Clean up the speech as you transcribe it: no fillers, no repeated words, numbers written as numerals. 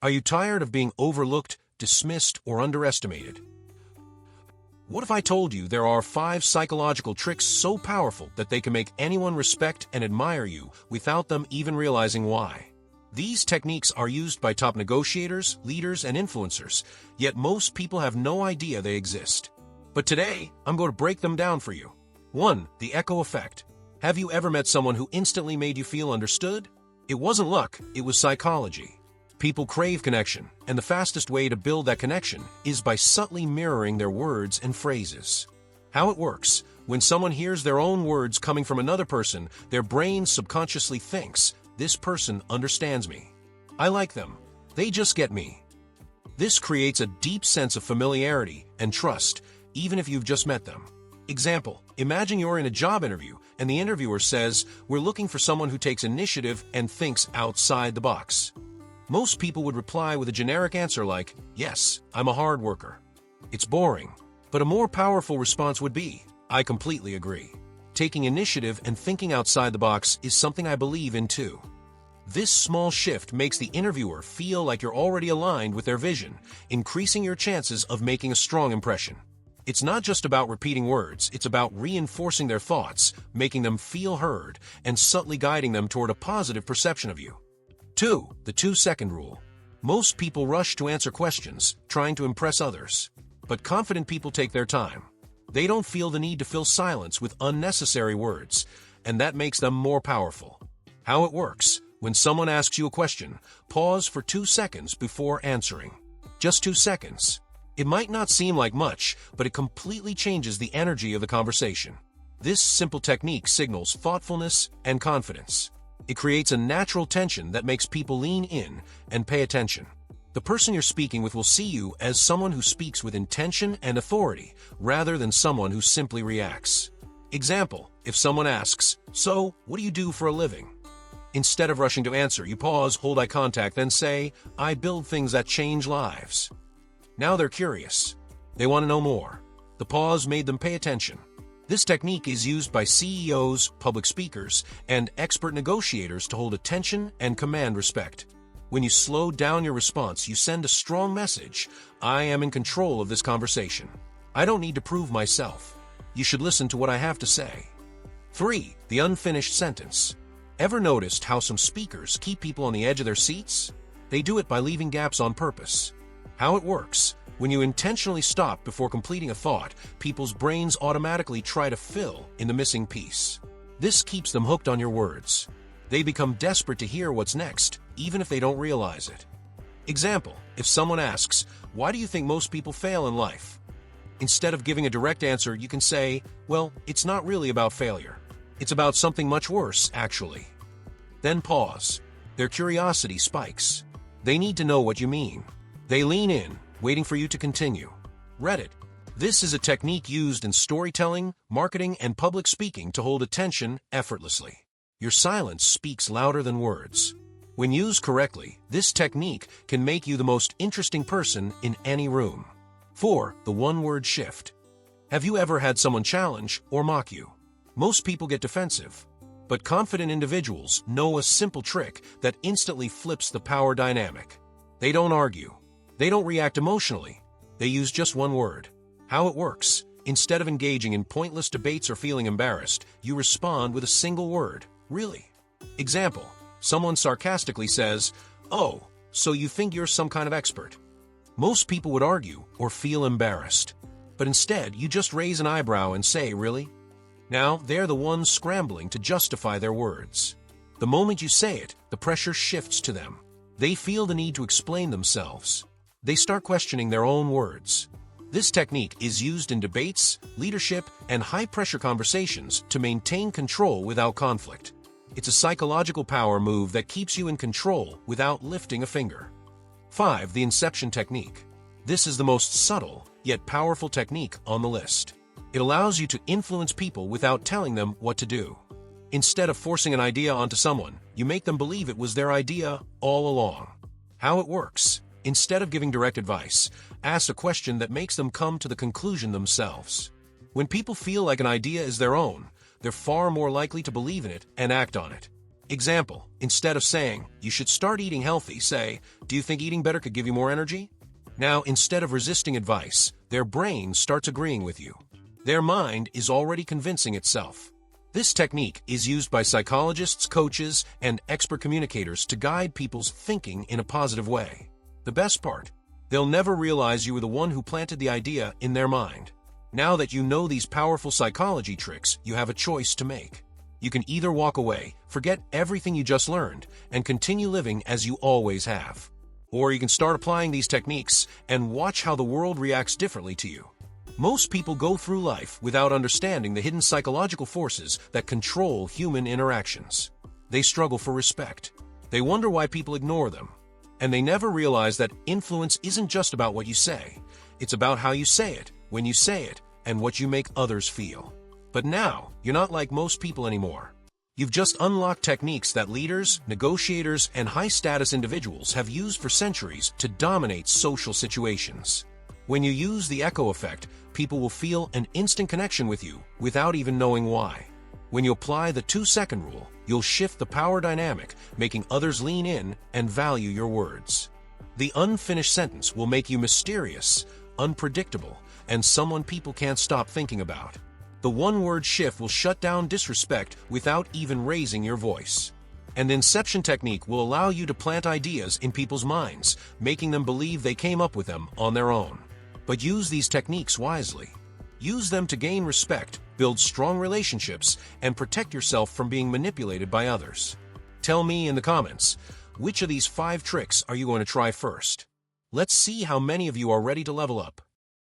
Are you tired of being overlooked, dismissed, or underestimated? What if I told you there are 5 psychological tricks so powerful that they can make anyone respect and admire you without them even realizing why? These techniques are used by top negotiators, leaders, and influencers, yet most people have no idea they exist. But today, I'm going to break them down for you. 1. The echo effect. Have you ever met someone who instantly made you feel understood? It wasn't luck, it was psychology. People crave connection, and the fastest way to build that connection is by subtly mirroring their words and phrases. How it works: when someone hears their own words coming from another person, their brain subconsciously thinks, "This person understands me. I like them. They just get me." This creates a deep sense of familiarity and trust, even if you've just met them. Example: imagine you're in a job interview, and the interviewer says, "We're looking for someone who takes initiative and thinks outside the box." Most people would reply with a generic answer like, "Yes, I'm a hard worker." It's boring. But a more powerful response would be, "I completely agree. Taking initiative and thinking outside the box is something I believe in too." This small shift makes the interviewer feel like you're already aligned with their vision, increasing your chances of making a strong impression. It's not just about repeating words, it's about reinforcing their thoughts, making them feel heard, and subtly guiding them toward a positive perception of you. 2. The 2-second rule. Most people rush to answer questions, trying to impress others. But confident people take their time. They don't feel the need to fill silence with unnecessary words, and that makes them more powerful. How it works: when someone asks you a question, pause for 2 seconds before answering. Just 2 seconds. It might not seem like much, but it completely changes the energy of the conversation. This simple technique signals thoughtfulness and confidence. It creates a natural tension that makes people lean in and pay attention. The person you're speaking with will see you as someone who speaks with intention and authority, rather than someone who simply reacts. Example: if someone asks, "So, what do you do for a living?" Instead of rushing to answer, you pause, hold eye contact, then say, "I build things that change lives." Now they're curious. They want to know more. The pause made them pay attention. This technique is used by CEOs, public speakers, and expert negotiators to hold attention and command respect. When you slow down your response, you send a strong message: "I am in control of this conversation. I don't need to prove myself. You should listen to what I have to say." 3. The unfinished sentence. Ever noticed how some speakers keep people on the edge of their seats? They do it by leaving gaps on purpose. How it works: when you intentionally stop before completing a thought, people's brains automatically try to fill in the missing piece. This keeps them hooked on your words. They become desperate to hear what's next, even if they don't realize it. Example: if someone asks, "Why do you think most people fail in life?" Instead of giving a direct answer, you can say, "Well, it's not really about failure. It's about something much worse, actually." Then pause. Their curiosity spikes. They need to know what you mean. They lean in, waiting for you to continue. Reddit. This is a technique used in storytelling, marketing, and public speaking to hold attention effortlessly. Your silence speaks louder than words. When used correctly, this technique can make you the most interesting person in any room. 4. The one-word shift. Have you ever had someone challenge or mock you? Most people get defensive, but confident individuals know a simple trick that instantly flips the power dynamic. They don't argue. They don't react emotionally. They use just one word. How it works: instead of engaging in pointless debates or feeling embarrassed, you respond with a single word: "Really?" Example: someone sarcastically says, "Oh, so you think you're some kind of expert?" Most people would argue or feel embarrassed. But instead, you just raise an eyebrow and say, "Really?" Now, they're the ones scrambling to justify their words. The moment you say it, the pressure shifts to them. They feel the need to explain themselves. They start questioning their own words. This technique is used in debates, leadership, and high-pressure conversations to maintain control without conflict. It's a psychological power move that keeps you in control without lifting a finger. 5. The inception technique. This is the most subtle, yet powerful technique on the list. It allows you to influence people without telling them what to do. Instead of forcing an idea onto someone, you make them believe it was their idea all along. How it works: instead of giving direct advice, ask a question that makes them come to the conclusion themselves. When people feel like an idea is their own, they're far more likely to believe in it and act on it. Example, instead of saying, "You should start eating healthy," say, "Do you think eating better could give you more energy?" Now, instead of resisting advice, their brain starts agreeing with you. Their mind is already convincing itself. This technique is used by psychologists, coaches, and expert communicators to guide people's thinking in a positive way. The best part, they'll never realize you were the one who planted the idea in their mind. Now that you know these powerful psychology tricks, you have a choice to make. You can either walk away, forget everything you just learned, and continue living as you always have. Or you can start applying these techniques and watch how the world reacts differently to you. Most people go through life without understanding the hidden psychological forces that control human interactions. They struggle for respect. They wonder why people ignore them. And they never realize that influence isn't just about what you say. It's about how you say it, when you say it, and what you make others feel. But now, you're not like most people anymore. You've just unlocked techniques that leaders, negotiators, and high-status individuals have used for centuries to dominate social situations. When you use the echo effect, people will feel an instant connection with you without even knowing why. When you apply the 2-second rule, you'll shift the power dynamic, making others lean in and value your words. The unfinished sentence will make you mysterious, unpredictable, and someone people can't stop thinking about. The one-word shift will shut down disrespect without even raising your voice. And the inception technique will allow you to plant ideas in people's minds, making them believe they came up with them on their own. But use these techniques wisely. Use them to gain respect, build strong relationships, and protect yourself from being manipulated by others. Tell me in the comments, which of these 5 tricks are you going to try first? Let's see how many of you are ready to level up.